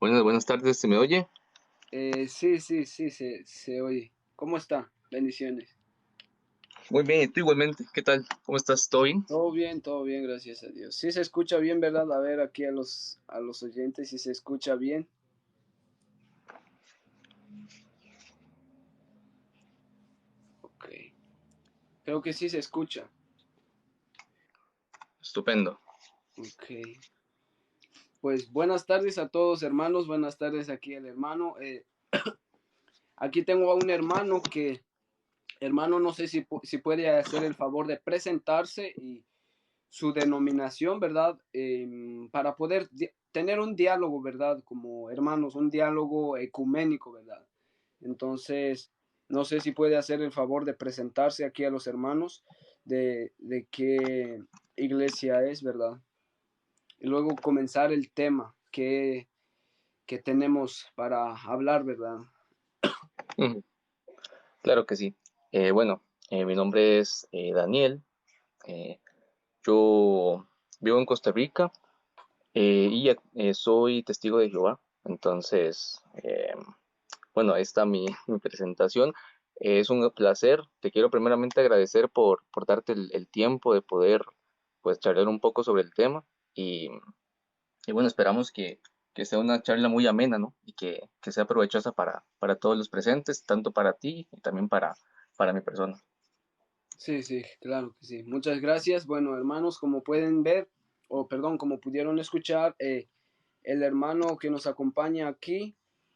Buenas tardes, ¿se me oye? Sí, se oye. ¿Cómo está? Bendiciones. Muy bien, y tú igualmente, ¿qué tal? ¿Cómo estás? ¿Todo bien? Todo bien, gracias a Dios. Sí se escucha bien, ¿verdad? A ver aquí a los oyentes si se escucha bien. Ok. Creo que sí se escucha. Estupendo. Ok. Pues buenas tardes a todos, hermanos. Buenas tardes aquí el hermano. Aquí tengo a un hermano hermano, no sé si puede hacer el favor de presentarse y su denominación, ¿verdad? Para poder tener un diálogo, ¿verdad? Como hermanos, un diálogo ecuménico, ¿verdad? Entonces, no sé si puede hacer el favor de presentarse aquí a los hermanos de qué iglesia es, ¿verdad? Y luego comenzar el tema que tenemos para hablar, ¿verdad? Ujú. Claro que sí. Mi nombre es Daniel. eh, yo vivo en Costa Rica soy testigo de Jehová. Entonces, bueno, ahí está mi presentación. Es un placer. Te quiero primeramente agradecer por darte el tiempo de poder, pues, charlar un poco sobre el tema. Y Y bueno, esperamos que sea una charla muy amena, ¿no? Y que sea provechosa para todos los presentes, tanto para ti y también para mi persona. Sí, claro que sí. Muchas gracias. Bueno, hermanos, como pueden ver, o perdón, como pudieron escuchar, el hermano que nos acompaña aquí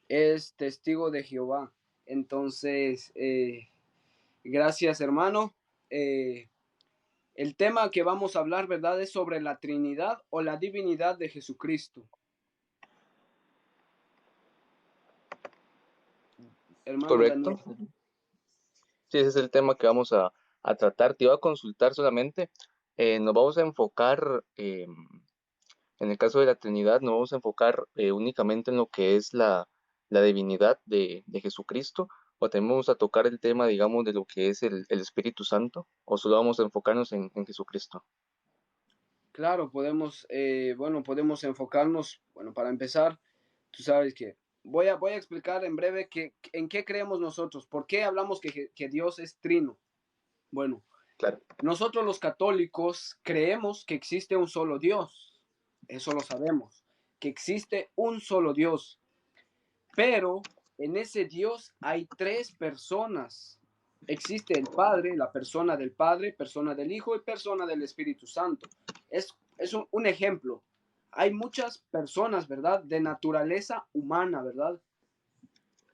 es testigo de Jehová. Entonces, gracias, hermano. Eh, el tema que vamos a hablar, ¿verdad?, es sobre la Trinidad o la divinidad de Jesucristo. Hermano Daniel. ¿Correcto? Sí, ese es el tema que vamos a tratar. Te iba a consultar solamente. Nos vamos a enfocar, en el caso de la Trinidad, nos vamos a enfocar únicamente en lo que es la divinidad de Jesucristo, o también vamos a tocar el tema, digamos, de lo que es el Espíritu Santo, o solo vamos a enfocarnos en Jesucristo. Claro, podemos enfocarnos, bueno, para empezar, tú sabes que voy a explicar en breve en qué creemos nosotros, por qué hablamos que Dios es trino. Bueno, Claro. nosotros los católicos creemos que existe un solo Dios, eso lo sabemos, que existe un solo Dios, pero en ese Dios hay tres personas. Existe el Padre, la persona del Padre, persona del Hijo y persona del Espíritu Santo. Es un ejemplo. Hay muchas personas, ¿verdad? De naturaleza humana, ¿verdad?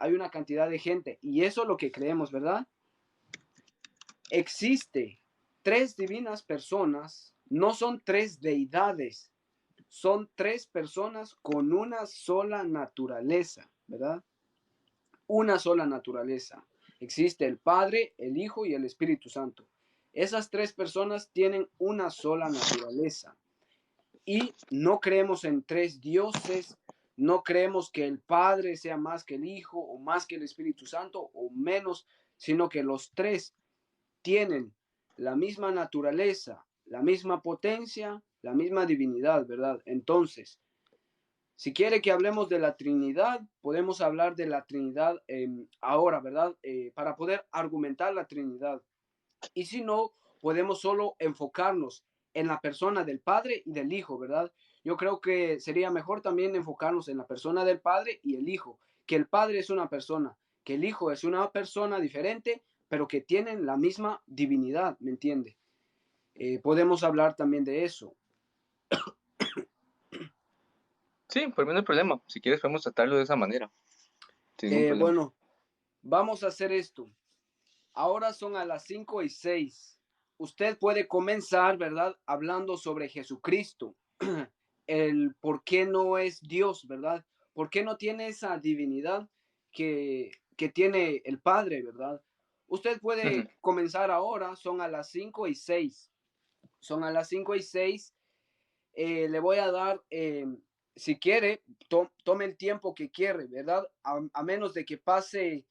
Hay una cantidad de gente y eso es lo que creemos, ¿verdad? Existe tres divinas personas, no son tres deidades, son tres personas con una sola naturaleza, ¿verdad? Una sola naturaleza. Existe el Padre, el Hijo y el Espíritu Santo. Esas tres personas tienen una sola naturaleza. Y no creemos en tres dioses, no creemos que el Padre sea más que el Hijo o más que el Espíritu Santo o menos, sino que los tres tienen la misma naturaleza, la misma potencia, la misma divinidad, ¿verdad? Entonces, si quiere que hablemos de la Trinidad, podemos hablar de la Trinidad ahora, ¿verdad? Para poder argumentar la Trinidad. Y si no, podemos solo enfocarnos en la persona del Padre y del Hijo, ¿verdad? Yo creo que sería mejor también enfocarnos en la persona del Padre y el Hijo, que el Padre es una persona, que el Hijo es una persona diferente, pero que tienen la misma divinidad, ¿me entiende? Podemos hablar también de eso. Sí, por mí no hay problema. Si quieres, podemos tratarlo de esa manera, sin ningún problema. Bueno, vamos a hacer esto. Ahora son a las 5:06. Usted puede comenzar, ¿verdad? Hablando sobre Jesucristo, el por qué no es Dios, ¿verdad? ¿Por qué no tiene esa divinidad que tiene el Padre, ¿verdad? Usted Ujú. puede comenzar ahora, son a las 5:06. Son a las 5:06. Le voy a dar, si quiere, tome el tiempo que quiere, ¿verdad? A menos de que pase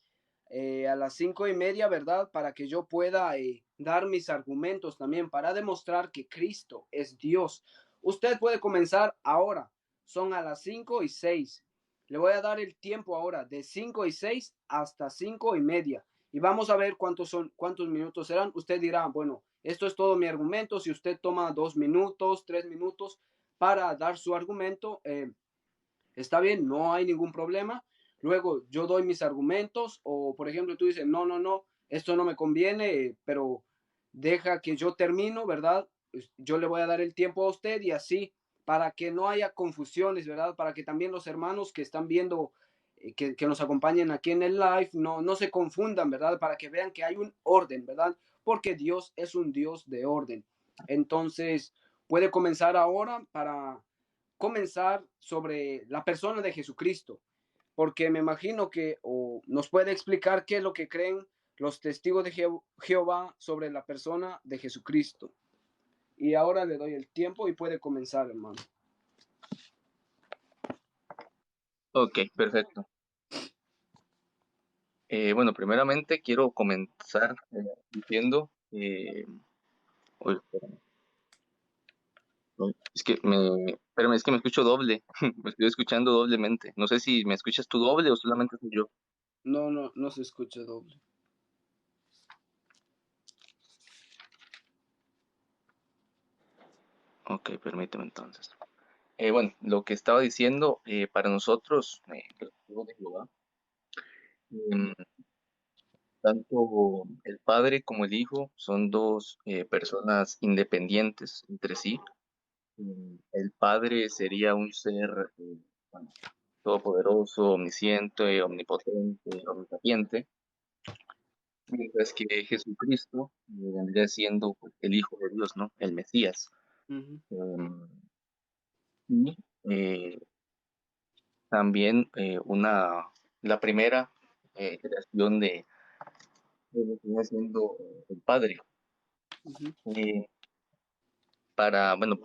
a las 5:30, ¿verdad? Para que yo pueda dar mis argumentos también para demostrar que Cristo es Dios. Usted puede comenzar ahora. Son a las 5:06. Le voy a dar el tiempo ahora de 5:06 hasta 5:30. Y vamos a ver cuántos minutos serán. Usted dirá, bueno, esto es todo mi argumento. Si usted toma 2 minutos, 3 minutos para dar su argumento, está bien, no hay ningún problema. Luego yo doy mis argumentos o, por ejemplo, tú dices, no, no, no, esto no me conviene, pero deja que yo termino, ¿verdad? Yo le voy a dar el tiempo a usted y así, para que no haya confusiones, ¿verdad? Para que también los hermanos que están viendo, que nos acompañen aquí en el live, no se confundan, ¿verdad? Para que vean que hay un orden, ¿verdad? Porque Dios es un Dios de orden. Entonces, puede comenzar ahora para comenzar sobre la persona de Jesucristo, porque me imagino que o nos puede explicar qué es lo que creen los testigos de Jehová sobre la persona de Jesucristo. Y ahora le doy el tiempo y puede comenzar, hermano. Ok, perfecto. Bueno, primeramente quiero comenzar diciendo, uy, espérame, espérame, es que me escucho doble, me estoy escuchando doblemente. No sé si me escuchas tú doble o solamente soy yo. No, no, no se escucha doble. Ok, permíteme entonces. Bueno, lo que estaba diciendo, para nosotros, los testigos de Jehová, em, tanto el padre como el hijo son dos personas independientes entre sí. El padre sería un ser bueno, todopoderoso, omnisciente, omnipotente, omnisapiente, mientras que Jesucristo vendría siendo pues, el Hijo de Dios, ¿no? El Mesías. Uh -huh, Um, y también la primera creación de lo que viene siendo el Padre. uh -huh, Eh, bueno,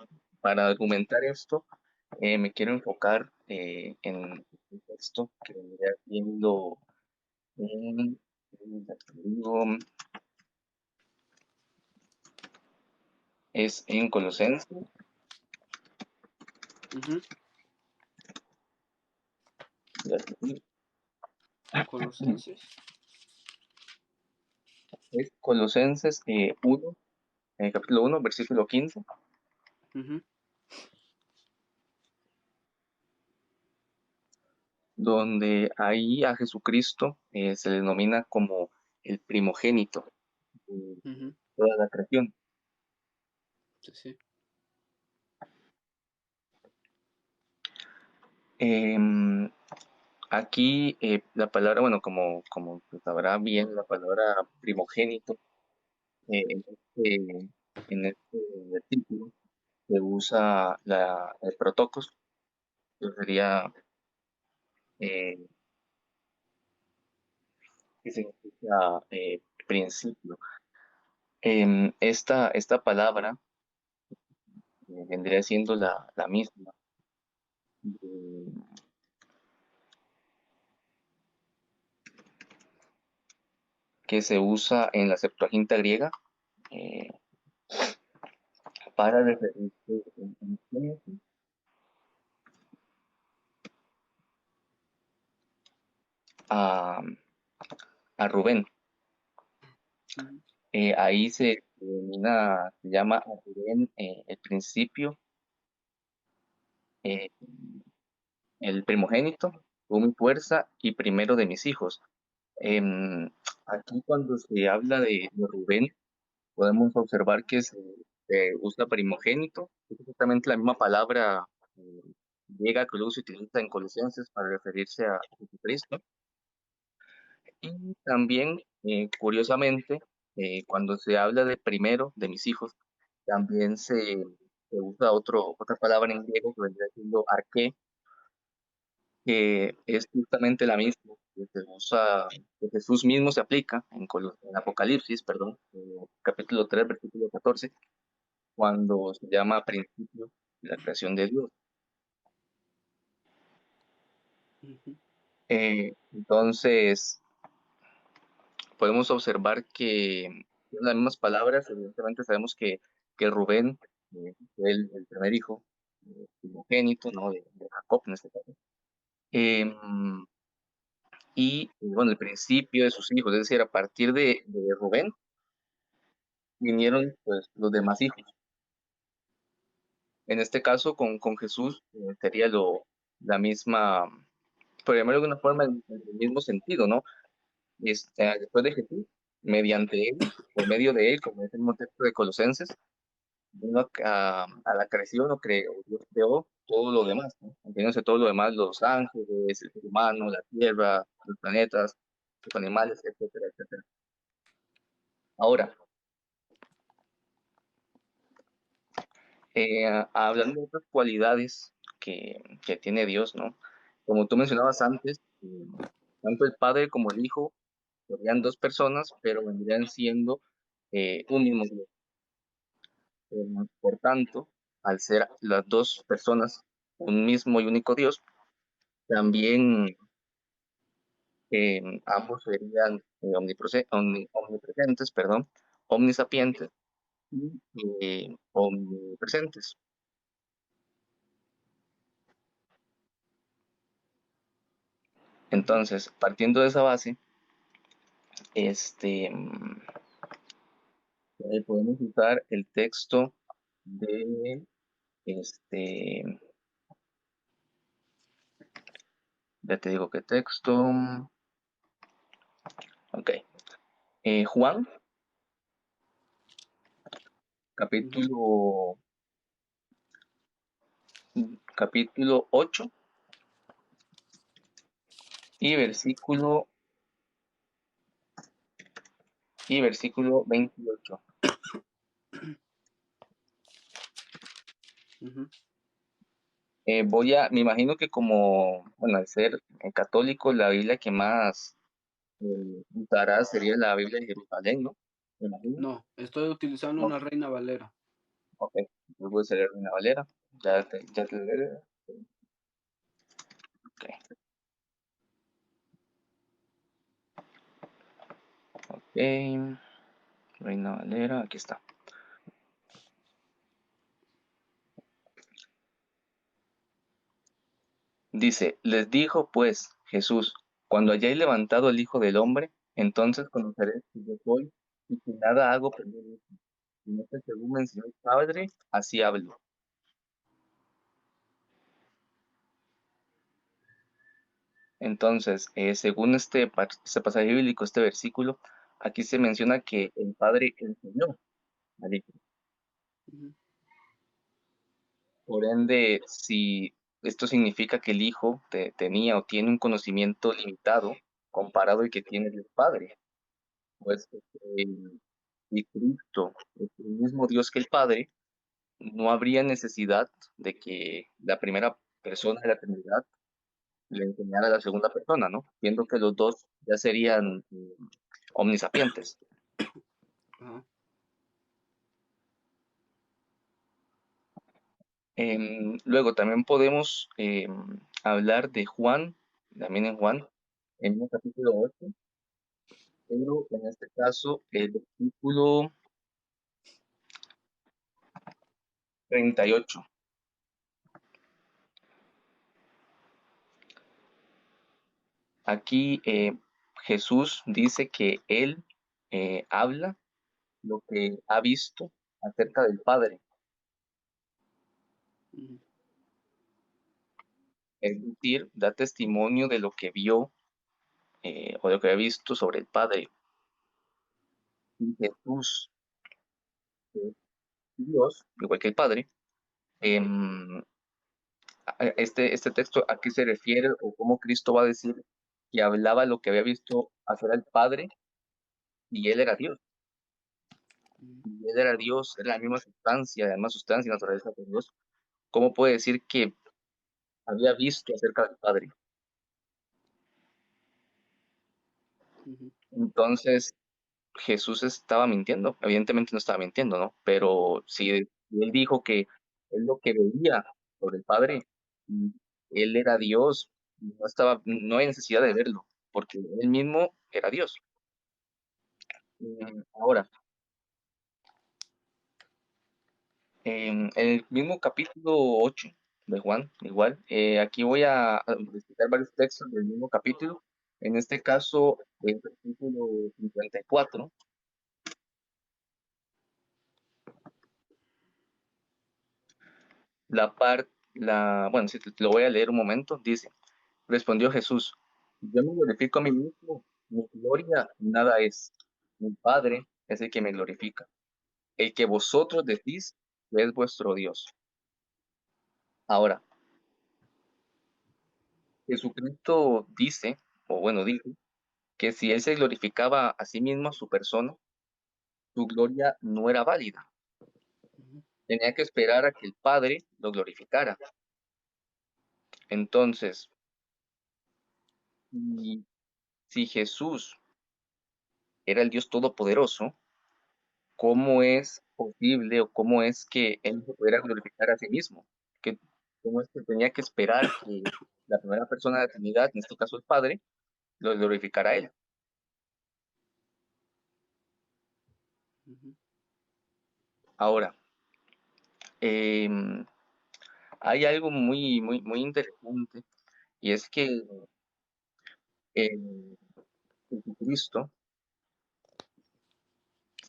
para argumentar esto, me quiero enfocar en el texto que vendría siendo en, ya te digo, es en Colosenses, uh -huh. ya te digo, Colosenses. es Colosenses 1, capítulo 1, versículo 15, Uh -huh, donde ahí a Jesucristo se le denomina como el primogénito de uh -huh. toda la creación. Sí, sí. Em, Aquí la palabra, bueno, como pues, sabrá bien, la palabra primogénito en este versículo se usa el protocos, que sería, eh, que significa principio. Esta palabra vendría siendo la misma eh, que se usa en la Septuaginta griega eh, para referirse a, a Rubén. Uh -huh, Ahí se llama a Rubén el principio, eh, el primogénito, tú mi fuerza y primero de mis hijos. Em, Aquí cuando se habla de Rubén, podemos observar que se usa primogénito, es exactamente la misma palabra eh, griega que luego se utiliza en Colosenses para referirse a Jesucristo. Y también, curiosamente, cuando se habla de primero de mis hijos, también se usa otra palabra en griego que vendría siendo arqué, que es justamente la misma que se usa, que Jesús mismo se aplica en Apocalipsis, perdón, capítulo 3 versículo 14 cuando se llama principio de la creación de Dios. uh -huh, Entonces, podemos observar que son las mismas palabras, evidentemente sabemos que Rubén fue el primer hijo primogénito, ¿no? de Jacob en este caso. Em, bueno, el principio de sus hijos, es decir, a partir de Rubén vinieron pues los demás hijos. En este caso, con Jesús sería la misma, por llamarlo de alguna forma, el mismo sentido, ¿no? Después de Jesús, mediante él, por medio de él, como es el mismo texto de Colosenses, vino a la creación, Dios creó todo lo demás, ¿no? Entiéndase todo lo demás, los ángeles, el ser humano, la tierra, los planetas, los animales, etcétera, etcétera. Ahora, hablando de otras cualidades que tiene Dios, ¿no? Como tú mencionabas antes, tanto el Padre como el Hijo serían dos personas, pero vendrían siendo un mismo Dios. Por tanto, al ser las dos personas un mismo y único Dios, también ambos serían omnipresentes, perdón, omnisapientes y omnipresentes. Ujú, Entonces, partiendo de esa base, este, podemos usar el texto de, este, ya te digo qué texto, ok, Juan, ujú, capítulo, capítulo 8 y versículo 28. ujú. Me imagino que como, bueno, al ser católico, la Biblia que más usará sería la Biblia de Jerusalén, ¿no? Me imagino. No, estoy utilizando No, una Reina Valera. ok, yo voy a usar una Valera. Ya te ok, ok, Reina Valera, aquí está. Dice, les dijo pues Jesús, cuando hayáis levantado el Hijo del Hombre, entonces conoceréis que yo soy y que nada hago por mí mismo, sino que según me enseñó el Padre, así hablo. Entonces, según este pasaje bíblico, este versículo, aquí se menciona que el Padre enseñó al Hijo. Ujú, Por ende, si esto significa que el Hijo tenía o tiene un conocimiento limitado comparado al que tiene el Padre, pues y Cristo es el mismo Dios que el Padre, no habría necesidad de que la primera persona de la Trinidad le enseñara a la segunda persona, ¿no? Viendo que los dos ya serían omnisapientes. ajá, Luego también podemos hablar de Juan, también en Juan, en el capítulo 8, pero en este caso el versículo 38. Aquí Jesús dice que él habla lo que ha visto acerca del Padre, ujú, es decir, da testimonio de lo que vio o de lo que ha visto sobre el Padre. Y Jesús, que es Dios, igual que el Padre, em, este texto a qué se refiere o cómo Cristo va a decir que hablaba lo que había visto hacer al Padre y él era Dios. ujú, Y él era Dios, era la misma sustancia, la misma sustancia y naturaleza de Dios. ¿Cómo puede decir que había visto acerca del Padre? ujú, Entonces, Jesús estaba mintiendo. Evidentemente no estaba mintiendo, ¿no? Pero si él dijo que él lo que veía sobre el Padre, y él era Dios, no hay necesidad de verlo, porque él mismo era Dios. Ahora, en el mismo capítulo 8. de Juan, igual. Aquí voy a citar varios textos del mismo capítulo. En este caso, el versículo 54, bueno, si te lo voy a leer un momento, dice, respondió Jesús, yo me glorifico a mí mismo, mi gloria nada es, mi Padre es el que me glorifica, el que vosotros decís que es vuestro Dios. Ahora, Jesucristo dice, o bueno, dijo, que si él se glorificaba a sí mismo, a su persona, su gloria no era válida. Ujú, Tenía que esperar a que el Padre lo glorificara. Entonces, si, si Jesús era el Dios Todopoderoso, ¿cómo es posible o cómo es que él se pudiera glorificar a sí mismo? ¿Qué- ¿Cómo es que tenía que esperar que la primera persona de la Trinidad, en este caso el Padre, lo glorificara a él? ujú, Ahora, em, hay algo muy, muy, muy interesante y es que eh, Jesucristo,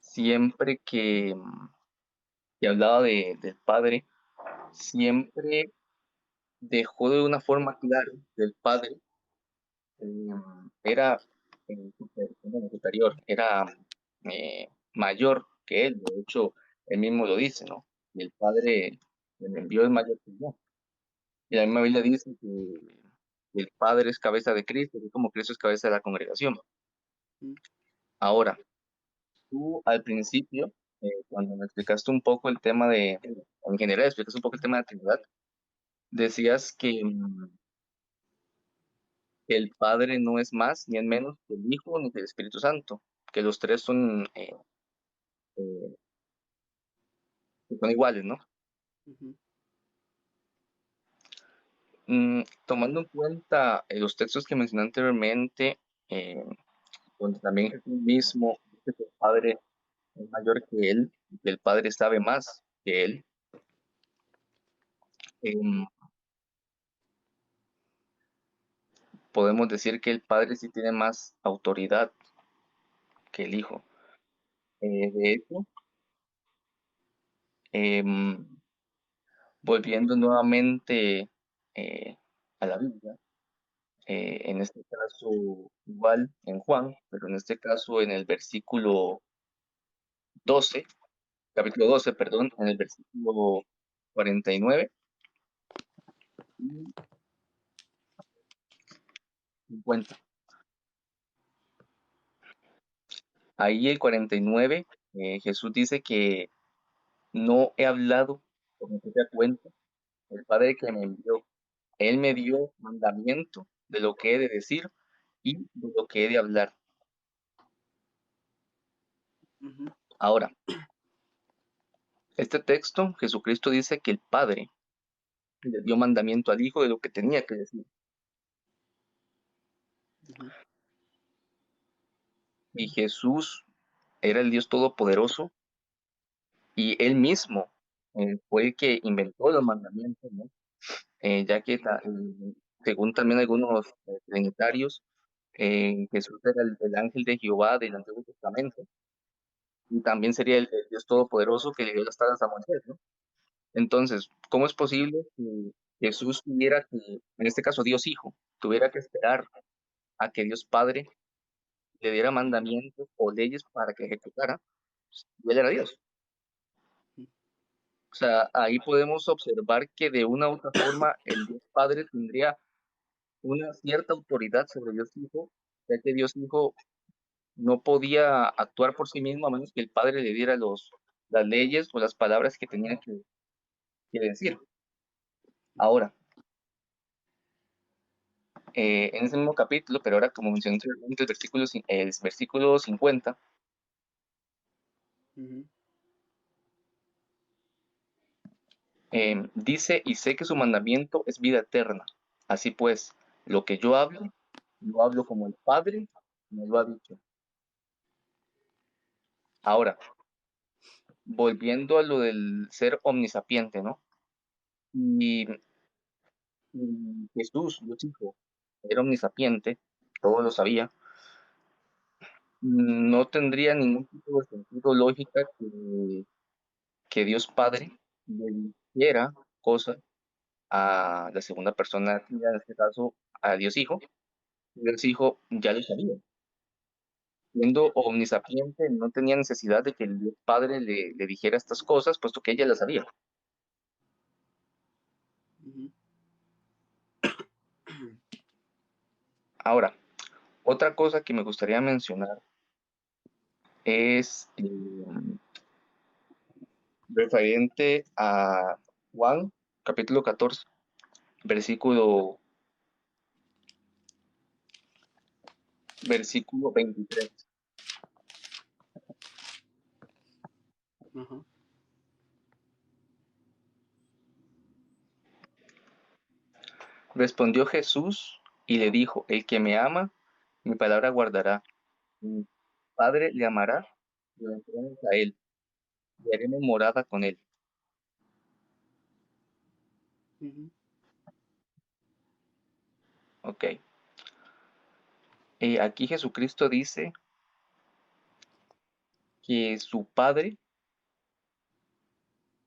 siempre que hablaba del Padre, siempre dejó de una forma clara que el Padre era bueno, superior, era mayor que él. De hecho, él mismo lo dice, ¿no? Y el Padre que me envió es mayor que yo. Y la misma Biblia dice que el Padre es cabeza de Cristo, y como Cristo es cabeza de la congregación. ujú, Ahora, tú al principio, cuando me explicaste un poco el tema en general, explicaste un poco el tema de la Trinidad, decías que el Padre no es más ni es menos que el Hijo ni que el Espíritu Santo, que los tres eh, son iguales, ¿no? ujú, Tomando en cuenta los textos que mencioné anteriormente, eh, donde también Jesús mismo dice que el Padre es mayor que él, y que el Padre sabe más que él, em, podemos decir que el Padre sí tiene más autoridad que el Hijo. De hecho, em, volviendo nuevamente a la Biblia, en este caso igual en Juan, pero en este caso en el versículo 12, capítulo 12, perdón, en el versículo 49 y 50. Ahí el 49, Jesús dice que no he hablado por mi propia cuenta, el Padre que me envió, Él me dio mandamiento de lo que he de decir y de lo que he de hablar. ujú, Ahora, este texto, Jesucristo dice que el Padre le dio mandamiento al Hijo de lo que tenía que decir. ujú, Y Jesús era el Dios Todopoderoso y Él mismo fue el que inventó los mandamientos, ¿no? Ya que según también algunos trinitarios, Jesús era el ángel de Jehová del Antiguo Testamento y también sería el Dios Todopoderoso que le dio las tablas a Moisés, ¿no? Entonces, ¿cómo es posible que Jesús tuviera que, en este caso Dios Hijo, tuviera que esperar a que Dios Padre le diera mandamientos o leyes para que ejecutara? Y él era Dios. O sea, ahí podemos observar que de una u otra forma el Dios Padre tendría una cierta autoridad sobre Dios Hijo, ya que Dios Hijo no podía actuar por sí mismo a menos que el Padre le diera las leyes o las palabras que tenía que decir. Ahora, en ese mismo capítulo, pero ahora como mencioné anteriormente, el versículo 50, ujú, dice, y sé que su mandamiento es vida eterna. Así pues, lo que yo hablo, lo hablo como el Padre me lo ha dicho. Ahora, volviendo a lo del ser omnisapiente, ¿no? Y Jesús, Dios Hijo, era omnisapiente, todo lo sabía. No tendría ningún tipo de sentido lógica que Dios Padre le dijera cosas a la segunda persona, en este caso a Dios Hijo. Dios Hijo ya lo sabía. Siendo omnisapiente, no tenía necesidad de que el Dios Padre le dijera estas cosas, puesto que ella las sabía. Ujú. Ahora, otra cosa que me gustaría mencionar es referente a Juan, capítulo 14, versículo, versículo 23. Ajá. Respondió Jesús y le dijo, el que me ama, mi palabra guardará. Mi Padre le amará, y vendremos a él, y haremos morada con él. Ujú. Ok. Aquí Jesucristo dice que su Padre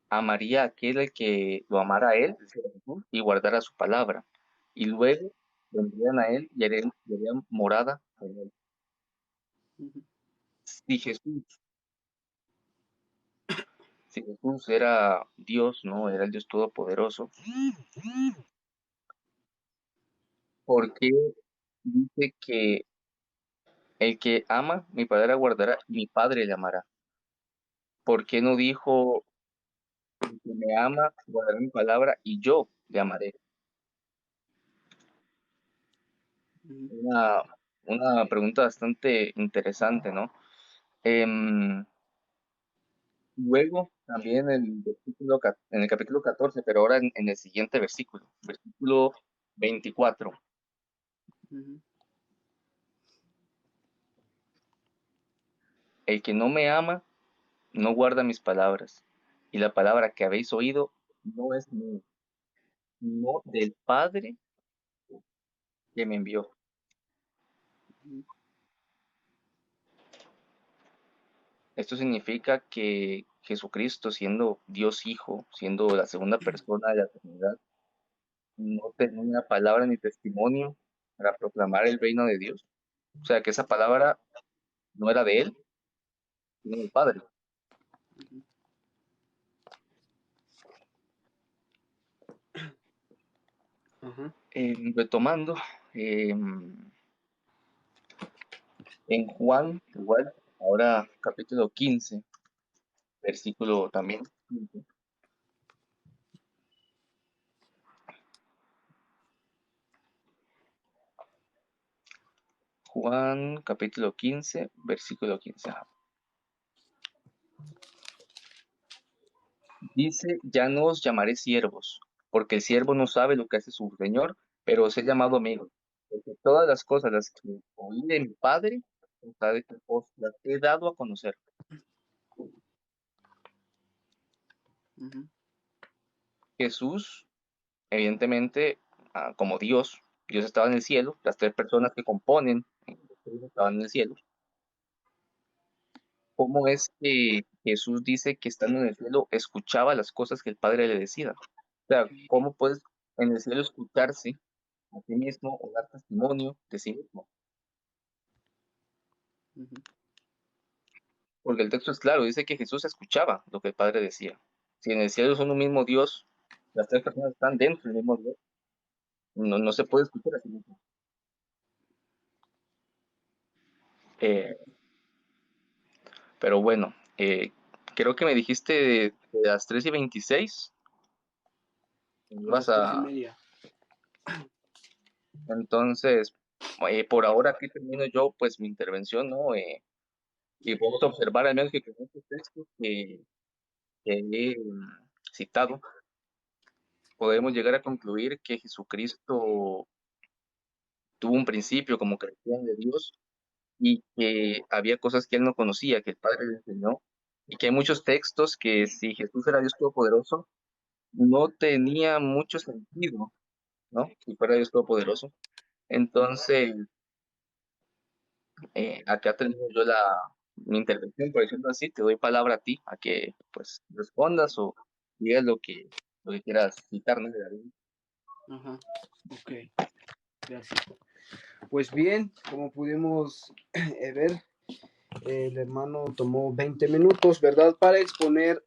amaría a aquel al que lo amara a él, es decir, a Jesús, y guardara su palabra. Y luego vendrían a él y harían morada con él. Ujú. Si Jesús, si Jesús era Dios, ¿no? Era el Dios Todopoderoso, ¿por qué dice que el que ama, mi Padre guardará, y mi Padre le amará? ¿Por qué no dijo, el que me ama, guardará mi palabra y yo le amaré? Ujú. Una, una pregunta bastante interesante, ¿no? Em, Luego, también en el capítulo 14, pero ahora en el siguiente versículo, versículo 24. Ujú. El que no me ama, no guarda mis palabras, y la palabra que habéis oído no es mía, sino del Padre que me envió. Ujú. Esto significa que Jesucristo, siendo Dios Hijo, siendo la segunda persona de la Trinidad, no tenía palabra ni testimonio para proclamar el reino de Dios. O sea, que esa palabra no era de él, sino del Padre. Ujú. Ajá. Retomando, eh, en Juan, igual, ahora capítulo 15, versículo también 15. Juan capítulo 15, versículo 15. Ajá. Dice, ya no os llamaré siervos, porque el siervo no sabe lo que hace su señor, pero os he llamado amigos, porque todas las cosas las que oí de mi Padre, os las he dado a conocer. Ujú. Jesús, evidentemente, como Dios, Dios estaba en el cielo, las tres personas que componen estaban en el cielo. ¿Cómo es que Jesús dice que estando en el cielo escuchaba las cosas que el Padre le decía? O sea, ¿cómo puedes en el cielo escucharse a sí mismo o dar testimonio de sí mismo? Ujú. Porque el texto es claro, dice que Jesús escuchaba lo que el Padre decía. Si en el cielo son un mismo Dios, las tres personas están dentro del mismo Dios, no se puede escuchar a sí mismo. Eh, pero bueno, creo que me dijiste de las 3:26, A vas las tres y a, media. entonces, por ahora aquí termino yo pues mi intervención, ¿no? Y podemos observar al menos que con estos textos que he citado, podemos llegar a concluir que Jesucristo tuvo un principio como creación de Dios y que había cosas que él no conocía, que el Padre le enseñó, y que hay muchos textos que si Jesús era Dios Todopoderoso, no tenía mucho sentido ¿no? Si fuera Dios Todopoderoso. Entonces, acá termino yo mi intervención, por decirlo así, te doy palabra a ti, a que pues respondas o digas lo que quieras citar, ¿no? Ajá, ok, gracias. Pues bien, como pudimos ver, el hermano tomó 20 minutos, ¿verdad? Para exponer,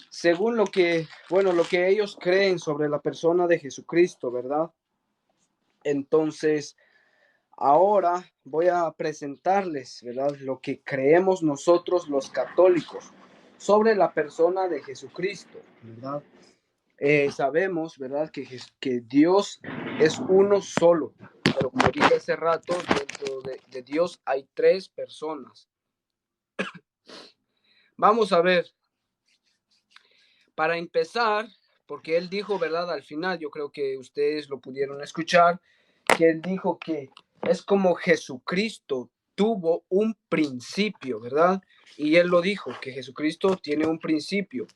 según lo que, bueno, lo que ellos creen sobre la persona de Jesucristo, ¿verdad? Entonces, ahora voy a presentarles, ¿verdad? Lo que creemos nosotros los católicos sobre la persona de Jesucristo, ¿verdad? Sabemos, ¿verdad? Que Dios es uno solo, pero como dije hace rato, dentro de Dios hay tres personas. Vamos a ver, para empezar, porque él dijo, ¿verdad? Al final, yo creo que ustedes lo pudieron escuchar, que él dijo que es como Jesucristo tuvo un principio, ¿verdad? Y él lo dijo, que Jesucristo tiene un principio.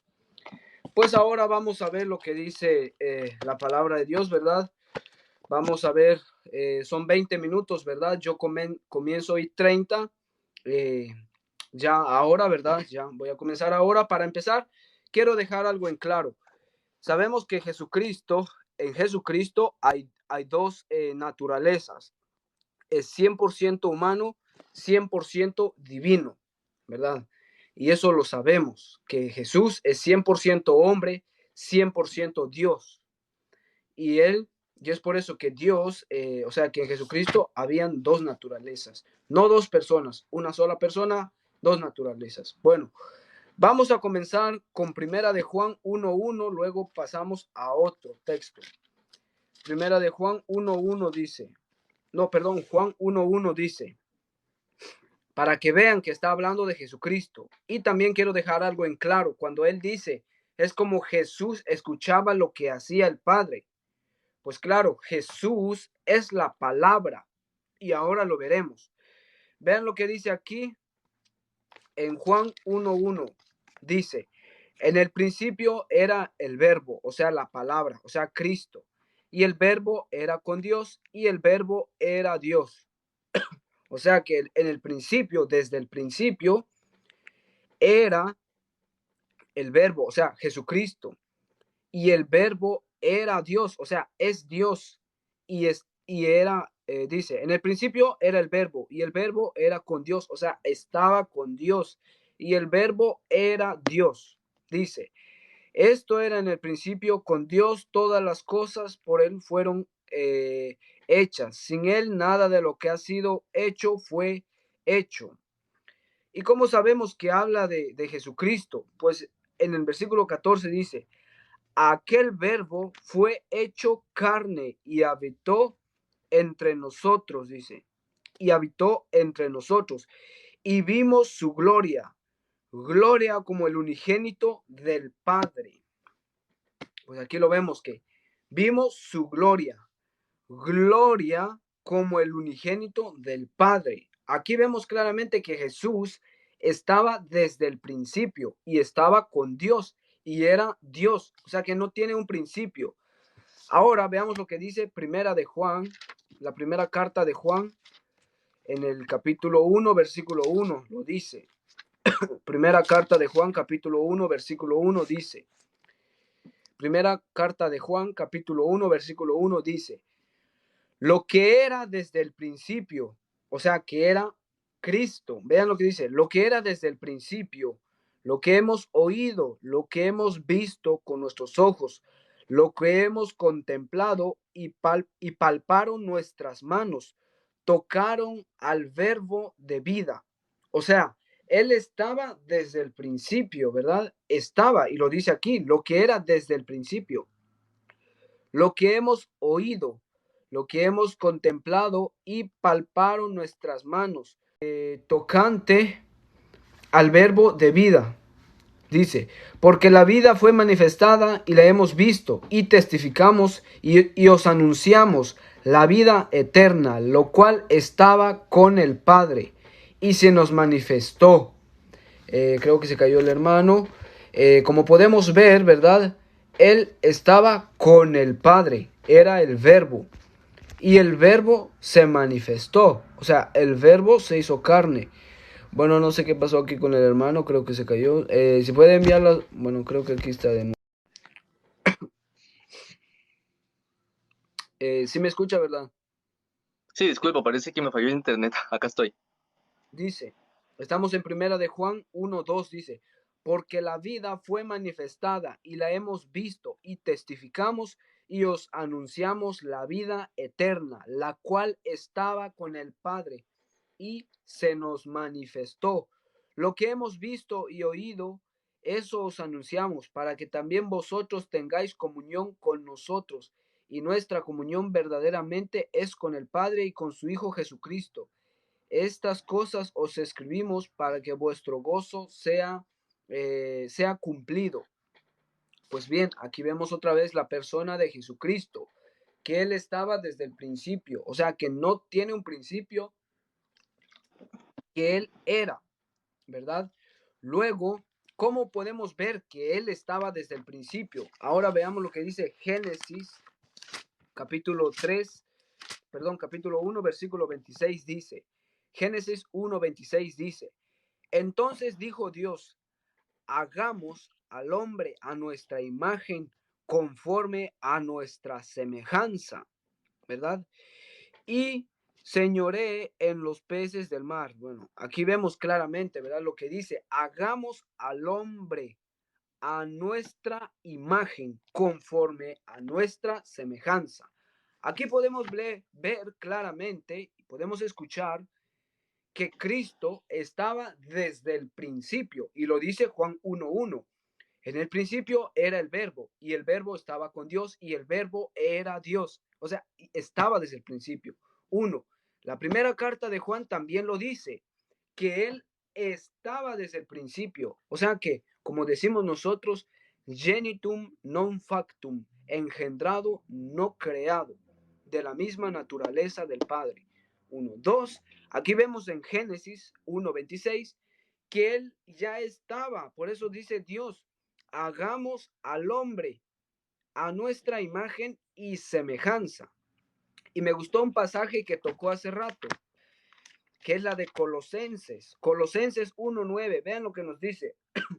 Pues ahora vamos a ver lo que dice la palabra de Dios, ¿verdad? Vamos a ver, son 20 minutos, ¿verdad? Yo comienzo hoy 30. Ya ahora, ¿verdad? Ya voy a comenzar ahora. Para empezar, quiero dejar algo en claro. Sabemos que en Jesucristo hay dos naturalezas. Es 100% humano, 100% divino, ¿verdad? Y eso lo sabemos, que Jesús es 100% hombre, 100% Dios. Y y es por eso que Dios, o sea, que en Jesucristo habían dos naturalezas, no dos personas, una sola persona, dos naturalezas. Bueno, vamos a comenzar con Primera de Juan 1:1, luego pasamos a otro texto. Primera de Juan 1:1 dice, no, perdón, Juan 1:1 dice, para que vean que está hablando de Jesucristo. Y también quiero dejar algo en claro, cuando él dice, es como Jesús escuchaba lo que hacía el Padre. Pues claro, Jesús es la palabra y ahora lo veremos. Vean lo que dice aquí en Juan 1:1. Dice, en el principio era el verbo, o sea, la palabra, o sea, Cristo. Y el verbo era con Dios y el verbo era Dios. O sea que en el principio, desde el principio, era el verbo, o sea, Jesucristo. Y el verbo era Dios, o sea, es Dios. Y era, dice, en el principio era el verbo y el verbo era con Dios, o sea, estaba con Dios y el verbo era Dios. Dice, esto era en el principio con Dios, todas las cosas por él fueron hechas. Sin él nada de lo que ha sido hecho fue hecho. ¿Y cómo sabemos que habla de Jesucristo? Pues en el versículo 14 dice, aquel verbo fue hecho carne y habitó entre nosotros, dice, y habitó entre nosotros, y vimos su gloria, gloria como el unigénito del Padre. Pues aquí lo vemos que vimos su gloria, gloria como el unigénito del Padre. Aquí vemos claramente que Jesús estaba desde el principio y estaba con Dios y era Dios, o sea que no tiene un principio. Ahora veamos lo que dice Primera de Juan, la primera carta de Juan, en el capítulo 1, versículo 1, lo dice. Primera carta de Juan, capítulo 1, versículo 1 dice. Primera carta de Juan, capítulo 1, versículo 1 dice, lo que era desde el principio, o sea, que era Cristo. Vean lo que dice, lo que era desde el principio, lo que hemos oído, lo que hemos visto con nuestros ojos, lo que hemos contemplado y palparon nuestras manos, tocaron al verbo de vida. O sea, él estaba desde el principio, ¿verdad? Estaba, y lo dice aquí, lo que era desde el principio, lo que hemos oído, lo que hemos contemplado y palparon nuestras manos, tocante al verbo de vida. Dice, porque la vida fue manifestada y la hemos visto y testificamos y os anunciamos la vida eterna, lo cual estaba con el Padre y se nos manifestó. Creo que se cayó el hermano. Como podemos ver, ¿verdad? Él estaba con el Padre, era el Verbo. Y el Verbo se manifestó, o sea, el Verbo se hizo carne. Bueno, no sé qué pasó aquí con el hermano, creo que se cayó. Si puede enviarla, bueno, creo que aquí está de nuevo. Sí me escucha, ¿verdad? Sí, disculpa, parece que me falló el internet. Acá estoy. Dice, estamos en primera de Juan 1:2, dice, porque la vida fue manifestada y la hemos visto y testificamos y os anunciamos la vida eterna, la cual estaba con el Padre y se nos manifestó. Lo que hemos visto y oído, eso os anunciamos, para que también vosotros tengáis comunión con nosotros. Y nuestra comunión verdaderamente es con el Padre y con su Hijo Jesucristo. Estas cosas os escribimos para que vuestro gozo sea cumplido. Pues bien, aquí vemos otra vez la persona de Jesucristo, que Él estaba desde el principio, o sea, que no tiene un principio, que Él era, ¿verdad? Luego, ¿cómo podemos ver que Él estaba desde el principio? Ahora veamos lo que dice Génesis capítulo 3, perdón, capítulo 1, versículo 26 dice, Génesis 1:26 dice, entonces dijo Dios, hagamos al hombre a nuestra imagen conforme a nuestra semejanza, ¿verdad? Y señoree en los peces del mar. Bueno, aquí vemos claramente, ¿verdad? Lo que dice, hagamos al hombre a nuestra imagen conforme a nuestra semejanza. Aquí podemos ver claramente y podemos escuchar que Cristo estaba desde el principio y lo dice Juan 1:1. En el principio era el verbo y el verbo estaba con Dios y el verbo era Dios. O sea, estaba desde el principio. Uno, la primera carta de Juan también lo dice, que él estaba desde el principio. O sea que, como decimos nosotros, genitum non factum, engendrado, no creado, de la misma naturaleza del Padre. Uno, dos, aquí vemos en Génesis 1:26 que él ya estaba. Por eso dice Dios, hagamos al hombre a nuestra imagen y semejanza. Y me gustó un pasaje que tocó hace rato, que es la de Colosenses. Colosenses 1:9. Vean lo que nos dice.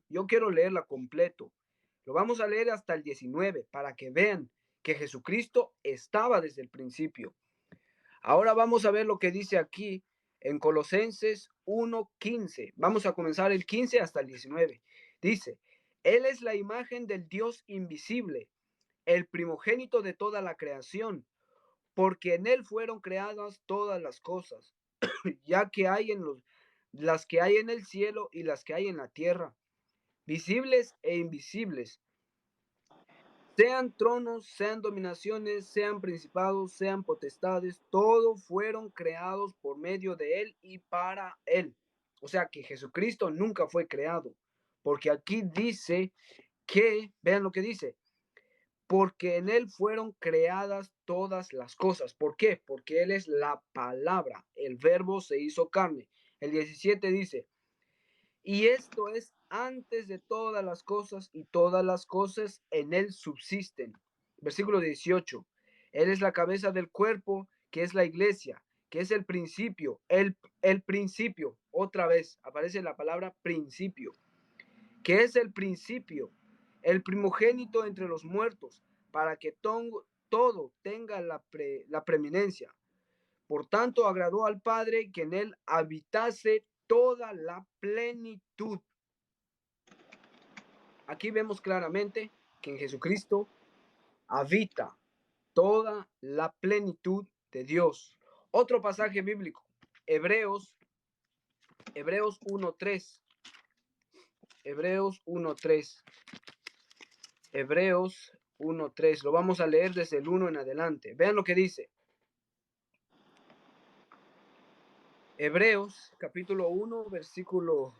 Yo quiero leerla completo. Lo vamos a leer hasta el 19 para que vean que Jesucristo estaba desde el principio. Ahora vamos a ver lo que dice aquí en Colosenses 1:15. Vamos a comenzar el 15 hasta el 19. Dice, Él es la imagen del Dios invisible, el primogénito de toda la creación, porque en Él fueron creadas todas las cosas, ya que hay las que hay en el cielo y las que hay en la tierra, visibles e invisibles, sean tronos, sean dominaciones, sean principados, sean potestades, todo fueron creados por medio de Él y para Él. O sea que Jesucristo nunca fue creado, porque aquí dice que, vean lo que dice, porque en Él fueron creadas todas las cosas. ¿Por qué? Porque Él es la palabra, el verbo se hizo carne. El 17 dice, y esto es antes de todas las cosas y todas las cosas en Él subsisten. Versículo 18, Él es la cabeza del cuerpo, que es la iglesia, que es el principio, el principio, otra vez aparece la palabra principio, que es el principio, el primogénito entre los muertos, para que todo tenga la preeminencia. Por tanto, agradó al Padre que en él habitase toda la plenitud. Aquí vemos claramente que en Jesucristo habita toda la plenitud de Dios. Otro pasaje bíblico, Hebreos 1:3. Hebreos 1:3. Hebreos 1:3. Lo vamos a leer desde el 1 en adelante. Vean lo que dice. Hebreos capítulo 1, versículo,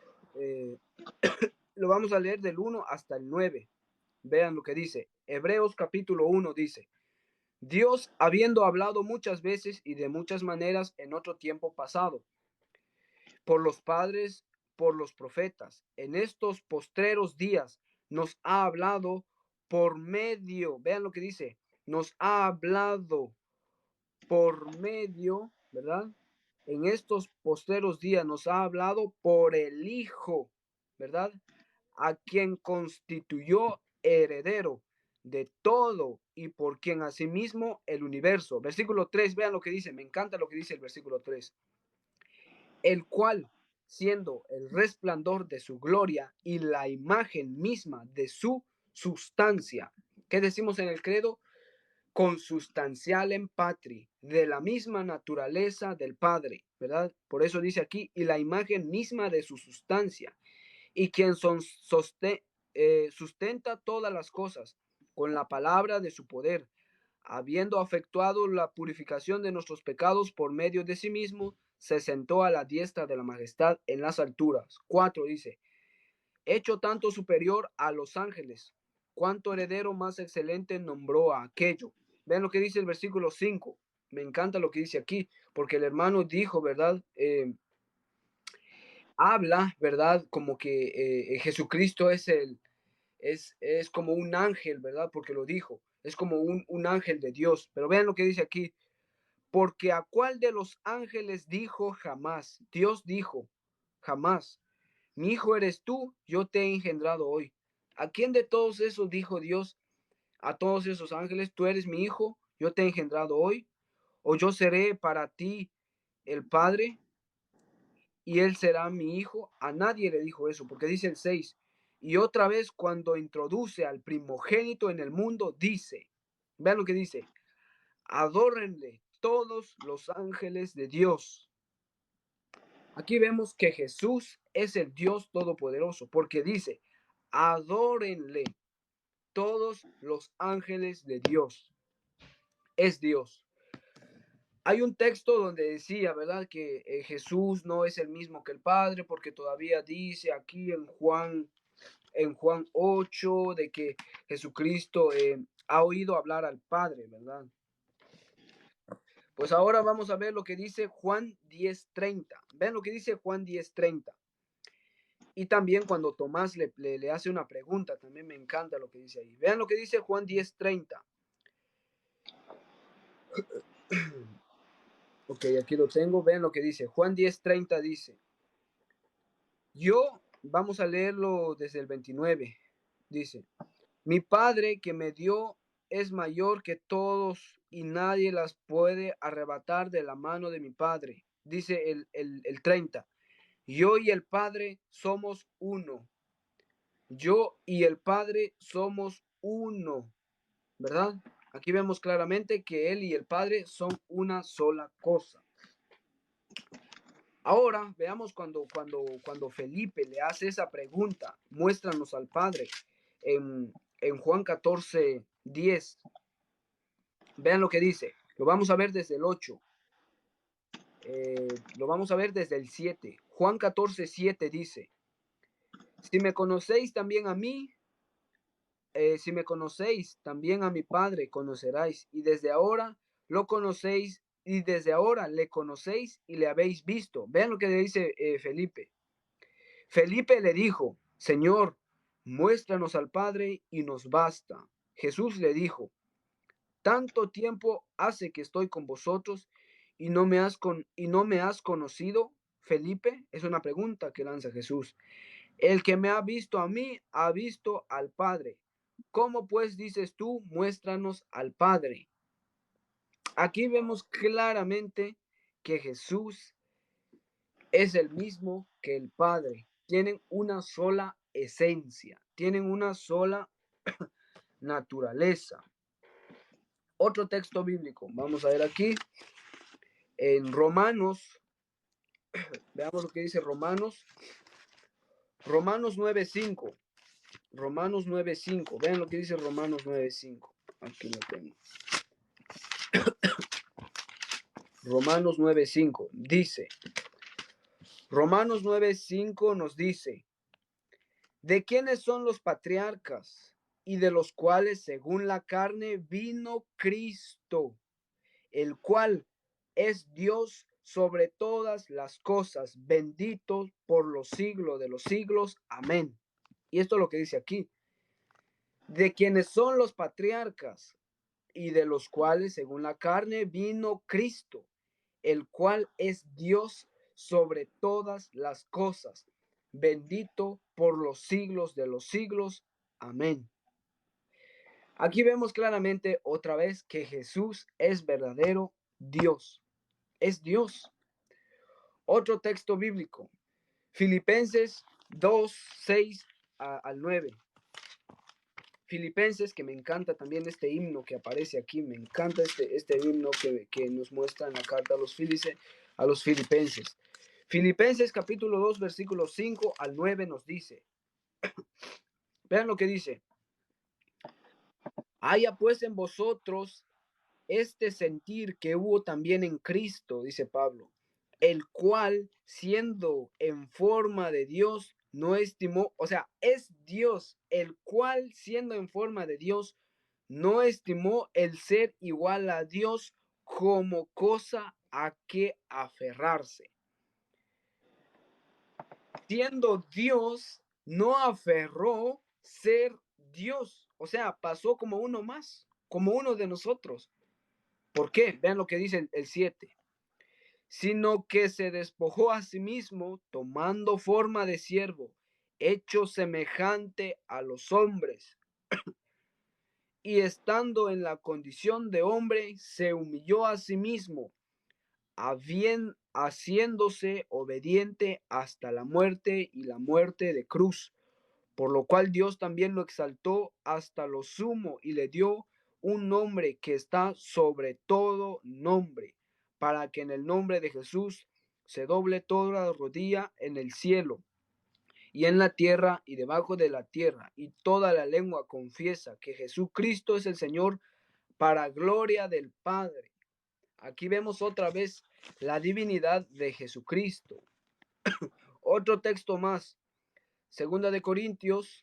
lo vamos a leer del 1 hasta el 9. Vean lo que dice. Hebreos capítulo 1 dice, Dios, habiendo hablado muchas veces y de muchas maneras en otro tiempo pasado, por los padres, por los profetas, en estos postreros días nos ha hablado por medio, vean lo que dice, nos ha hablado por medio, ¿verdad? En estos posteros días nos ha hablado por el Hijo, ¿verdad? A quien constituyó heredero de todo y por quien asimismo el universo. Versículo 3, vean lo que dice, me encanta lo que dice el versículo 3. El cual, siendo el resplandor de su gloria y la imagen misma de su sustancia. ¿Qué decimos en el credo? Consustancial en patri, de la misma naturaleza del Padre, ¿verdad? Por eso dice aquí, y la imagen misma de su sustancia, y quien sustenta todas las cosas con la palabra de su poder, habiendo efectuado la purificación de nuestros pecados por medio de sí mismo, se sentó a la diestra de la majestad en las alturas. 4 dice, hecho tanto superior a los ángeles, cuanto heredero más excelente nombró a aquello. Vean lo que dice el versículo 5. Me encanta lo que dice aquí, porque el hermano dijo, ¿verdad? Habla, ¿verdad? Como que Jesucristo es como un ángel, ¿verdad? Porque lo dijo, es como un ángel de Dios. Pero vean lo que dice aquí, porque a cuál de los ángeles dijo jamás, Dios dijo jamás, mi hijo eres tú, yo te he engendrado hoy. ¿A quién de todos esos dijo Dios? A todos esos ángeles, tú eres mi hijo, yo te he engendrado hoy, o yo seré para ti el Padre y él será mi hijo. A nadie le dijo eso, porque dice el 6. Y otra vez cuando introduce al primogénito en el mundo, dice, vean lo que dice, adórenle todos los ángeles de Dios. Aquí vemos que Jesús es el Dios Todopoderoso, porque dice, adórenle todos los ángeles de Dios. Es Dios. Hay un texto donde decía, ¿verdad? Que Jesús no es el mismo que el Padre, porque todavía dice aquí en Juan 8, de que Jesucristo ha oído hablar al Padre, ¿verdad? Pues ahora vamos a ver lo que dice Juan 10:30. Ven lo que dice Juan 10:30. Y también cuando Tomás le hace una pregunta, también me encanta lo que dice ahí. Vean lo que dice Juan 10:30. Ok, aquí lo tengo. Vean lo que dice. Juan 10:30 dice, vamos a leerlo desde el 29. Dice, mi Padre que me dio es mayor que todos y nadie las puede arrebatar de la mano de mi Padre. Dice el 30. Yo y el Padre somos uno. Yo y el Padre somos uno, ¿verdad? Aquí vemos claramente que Él y el Padre son una sola cosa. Ahora veamos cuando Felipe le hace esa pregunta, muéstranos al Padre, en Juan 14:10. Vean lo que dice, lo vamos a ver desde el 8, lo vamos a ver desde el 7. Juan 14:7 dice, si me conocéis también a mí, si me conocéis, también a mi Padre conoceráis, y desde ahora lo conocéis, y desde ahora le conocéis y le habéis visto. Vean lo que le dice Felipe. Felipe le dijo, Señor, muéstranos al Padre y nos basta. Jesús le dijo, tanto tiempo hace que estoy con vosotros y no me has conocido, Felipe. Es una pregunta que lanza Jesús. El que me ha visto a mí, ha visto al Padre. ¿Cómo pues dices tú, muéstranos al Padre? Aquí vemos claramente que Jesús es el mismo que el Padre. Tienen una sola esencia, tienen una sola naturaleza. Otro texto bíblico, vamos a ver aquí, en Romanos, veamos lo que dice Romanos 9:5. Romanos 9:5. Vean lo que dice Romanos 9:5. Aquí lo tengo. Romanos 9:5 dice, Romanos 9:5 nos dice, ¿de quiénes son los patriarcas? Y de los cuales, según la carne, vino Cristo, el cual es Dios sobre todas las cosas, bendito por los siglos de los siglos. Amén. Y esto es lo que dice aquí. de quienes son los patriarcas, y de los cuales, según la carne, vino Cristo, el cual es Dios sobre todas las cosas, bendito por los siglos de los siglos. Amén. Aquí vemos claramente otra vez que Jesús es verdadero Dios. Es Dios. Otro texto bíblico, Filipenses 2, 6 al 9. Filipenses, que me encanta también este himno que aparece aquí, me encanta este himno que nos muestra en la carta a los filipenses. Filipenses capítulo 2, versículos 5 al 9 nos dice, vean lo que dice, haya pues en vosotros este sentir que hubo también en Cristo, dice Pablo, el cual siendo en forma de Dios, no estimó, o sea, es Dios, el cual siendo en forma de Dios, no estimó el ser igual a Dios como cosa a que aferrarse. Siendo Dios, no aferró ser Dios, o sea, pasó como uno más, como uno de nosotros. ¿Por qué? Vean lo que dice el 7. Sino que se despojó a sí mismo, tomando forma de siervo, hecho semejante a los hombres, y estando en la condición de hombre, se humilló a sí mismo, haciéndose obediente hasta la muerte y la muerte de cruz, por lo cual Dios también lo exaltó hasta lo sumo y le dio un nombre que está sobre todo nombre, para que en el nombre de Jesús se doble toda rodilla en el cielo y en la tierra y debajo de la tierra, y toda la lengua confiesa que Jesucristo es el Señor, para gloria del Padre. Aquí vemos otra vez la divinidad de Jesucristo. Otro texto más, segunda de Corintios,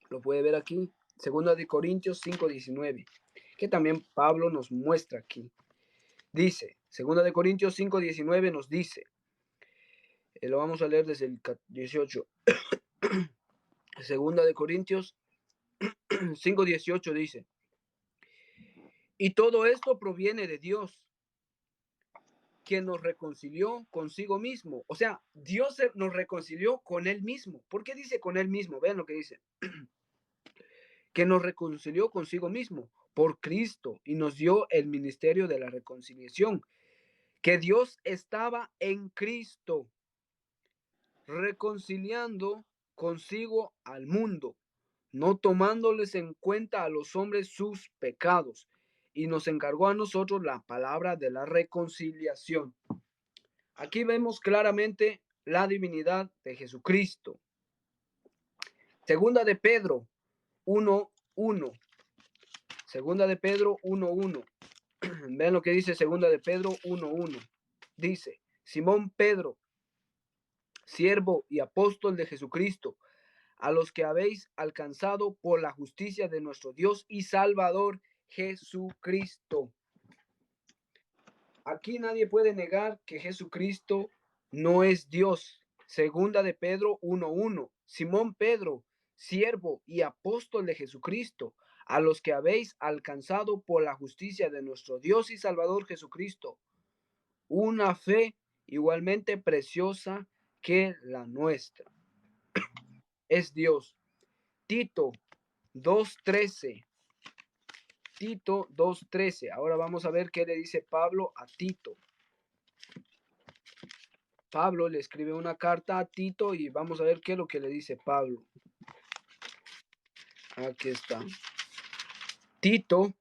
lo puede ver aquí, segunda de Corintios 5:19, que también Pablo nos muestra aquí. Dice, segunda de Corintios 5:19 nos dice, lo vamos a leer desde el 18. Segunda de Corintios 5:18 dice, y todo esto proviene de Dios, quien nos reconcilió consigo mismo. O sea, Dios nos reconcilió con Él mismo. ¿Por qué dice con Él mismo? Vean lo que dice. Que nos reconcilió consigo mismo por Cristo y nos dio el ministerio de la reconciliación. Que Dios estaba en Cristo, reconciliando consigo al mundo, no tomándoles en cuenta a los hombres sus pecados, y nos encargó a nosotros la palabra de la reconciliación. Aquí vemos claramente la divinidad de Jesucristo. Segunda de Pedro 1:1. Segunda de Pedro 1:1. Vean lo que dice Segunda de Pedro 1:1. Dice, Simón Pedro, siervo y apóstol de Jesucristo, a los que habéis alcanzado por la justicia de nuestro Dios y Salvador Jesucristo. Aquí nadie puede negar que Jesucristo no es Dios. Segunda de Pedro 1:1. Simón Pedro, siervo y apóstol de Jesucristo, a los que habéis alcanzado por la justicia de nuestro Dios y Salvador Jesucristo, una fe igualmente preciosa que la nuestra. Es Dios. Tito 2:13. Tito 2:13. Ahora vamos a ver qué le dice Pablo a Tito. Pablo le escribe una carta a Tito y vamos a ver qué es lo que le dice Pablo. Aquí está. Tito,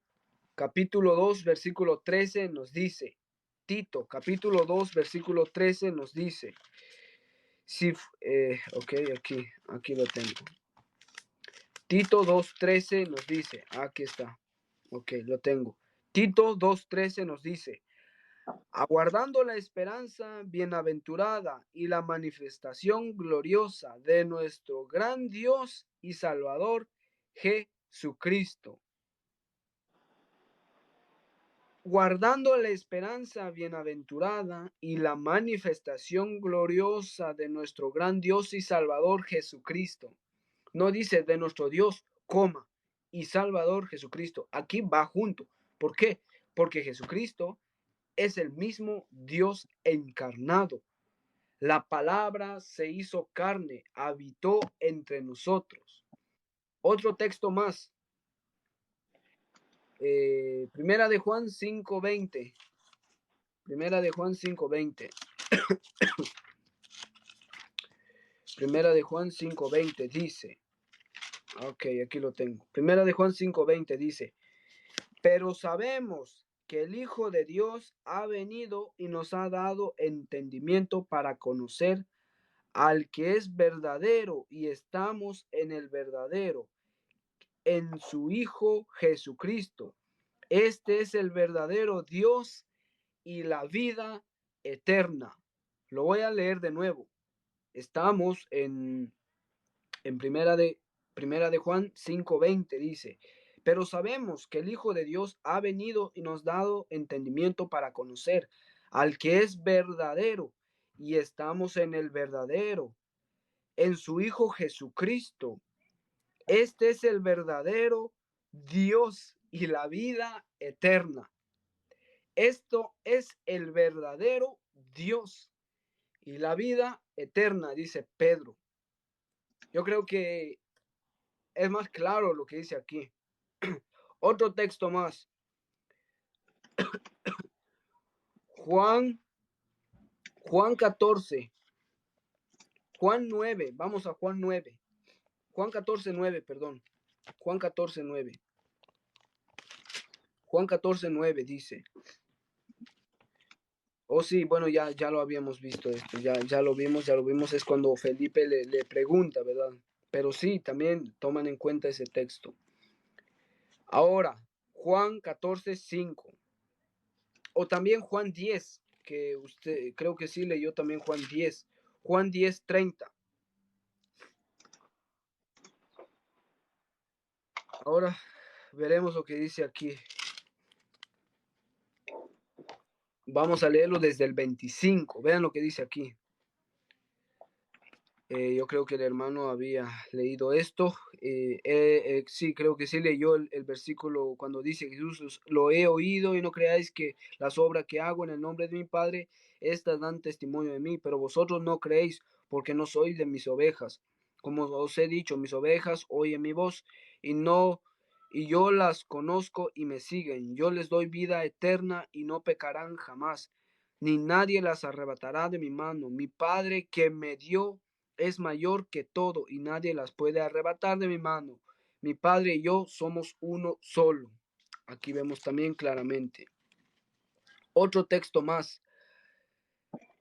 capítulo 2, versículo 13 nos dice. Tito, capítulo 2, versículo 13 nos dice. Ok, aquí lo tengo. Tito 2:13 nos dice. Aquí está. Ok, lo tengo. Tito 2:13 nos dice. Aguardando la esperanza bienaventurada y la manifestación gloriosa de nuestro gran Dios y Salvador Jesucristo. Guardando la esperanza bienaventurada y la manifestación gloriosa de nuestro gran Dios y Salvador Jesucristo. No dice de nuestro Dios coma, y Salvador Jesucristo. Aquí va junto. ¿Por qué? Porque Jesucristo es el mismo Dios encarnado. La palabra se hizo carne, habitó entre nosotros. Otro texto más. Primera de Juan 5:20. Primera de Juan 5:20. Primera de Juan 5:20 dice. Ok, aquí lo tengo. Primera de Juan 5:20 dice. Pero sabemos que el Hijo de Dios ha venido y nos ha dado entendimiento para conocer al que es verdadero, y estamos en el verdadero, en su Hijo Jesucristo. Este es el verdadero Dios y la vida eterna. Lo voy a leer de nuevo. Estamos en primera de Juan 5:20 dice, pero sabemos que el Hijo de Dios ha venido y nos ha dado entendimiento para conocer al que es verdadero, y estamos en el verdadero, en su Hijo Jesucristo. Este es el verdadero Dios y la vida eterna. Esto es el verdadero Dios y la vida eterna, dice Pedro. Yo creo que es más claro lo que dice aquí. Otro texto más. Juan 14. Juan 9. Vamos a Juan 9. Juan 14:9, perdón. Juan 14:9. Juan 14:9 dice. Oh, sí, bueno, ya lo habíamos visto esto, ya lo vimos, es cuando Felipe le pregunta, ¿verdad? Pero sí, también toman en cuenta ese texto. Ahora, Juan 14:5, o también Juan 10, que usted creo que sí leyó también Juan 10, Juan 10:30. Ahora veremos lo que dice aquí. Vamos a leerlo desde el 25, vean lo que dice aquí. Yo creo que el hermano había leído esto. Sí, creo que sí leyó el versículo cuando dice Jesús, lo he oído y no creáis que las obras que hago en el nombre de mi Padre, estas dan testimonio de mí, pero vosotros no creéis porque no sois de mis ovejas. Como os he dicho, mis ovejas oyen mi voz y yo las conozco y me siguen. Yo les doy vida eterna y no pecarán jamás, ni nadie las arrebatará de mi mano. Mi Padre que me dio es mayor que todo y nadie las puede arrebatar de mi mano. Mi Padre y yo somos uno solo. Aquí vemos también claramente. Otro texto más.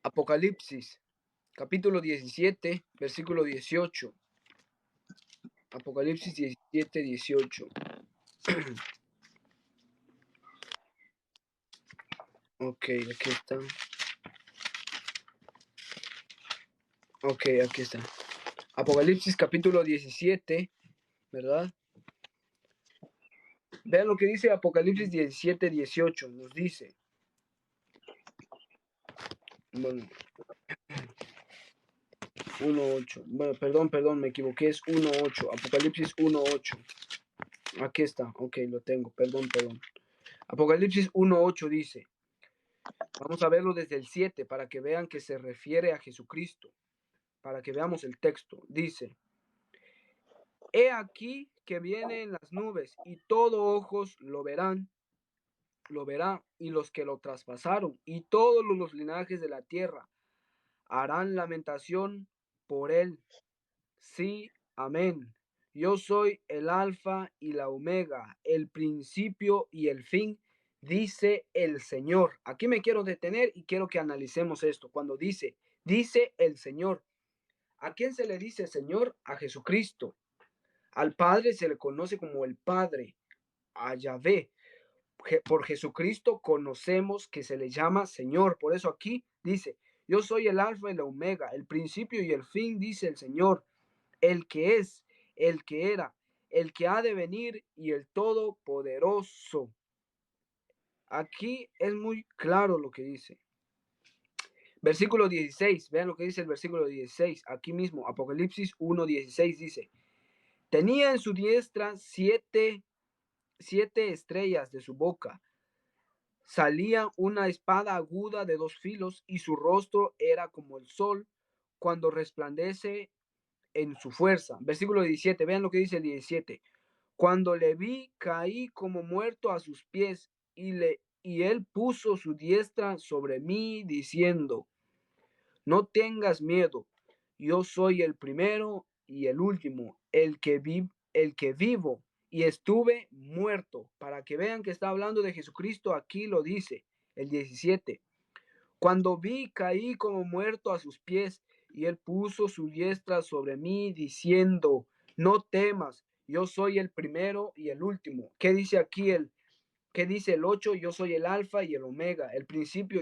Apocalipsis, capítulo 17, versículo 18. Apocalipsis 17, 18. Ok, aquí está. Ok, aquí está. Apocalipsis capítulo 17, ¿verdad? Vean lo que dice Apocalipsis 17, 18. Nos dice. Bueno, 1:8. Bueno, perdón, me equivoqué. Es 1:8. Apocalipsis 1:8. Aquí está. Ok, lo tengo. Perdón. Apocalipsis 1:8 dice. Vamos a verlo desde el 7 para que vean que se refiere a Jesucristo. Para que veamos el texto. Dice. He aquí que viene en las nubes y todo ojos lo verá, y los que lo traspasaron, y todos los linajes de la tierra harán lamentación por él. Sí, amén. Yo soy el alfa y la omega, el principio y el fin, dice el Señor. Aquí me quiero detener y quiero que analicemos esto. Cuando dice el Señor, ¿a quién se le dice Señor? A Jesucristo. Al Padre se le conoce como el Padre, a Yahvé. Por Jesucristo conocemos que se le llama Señor. Por eso aquí dice, yo soy el alfa y la omega, el principio y el fin, dice el Señor, el que es, el que era, el que ha de venir y el todopoderoso. Aquí es muy claro lo que dice. Versículo 16, vean lo que dice el versículo 16, aquí mismo, Apocalipsis 1:16 dice, Tenía en su diestra siete estrellas de su boca. Salía una espada aguda de 2 filos, y su rostro era como el sol cuando resplandece en su fuerza. Versículo 17, vean lo que dice el 17. Cuando le vi, caí como muerto a sus pies, y él puso su diestra sobre mí, diciendo: no tengas miedo, yo soy el primero y el último, el que vivo y estuve muerto. Para que vean que está hablando de Jesucristo, aquí lo dice, el 17. Cuando vi, caí como muerto a sus pies, y él puso su diestra sobre mí, diciendo: no temas, yo soy el primero y el último. ¿Qué dice aquí qué dice el 8? Yo soy el alfa y el omega, el principio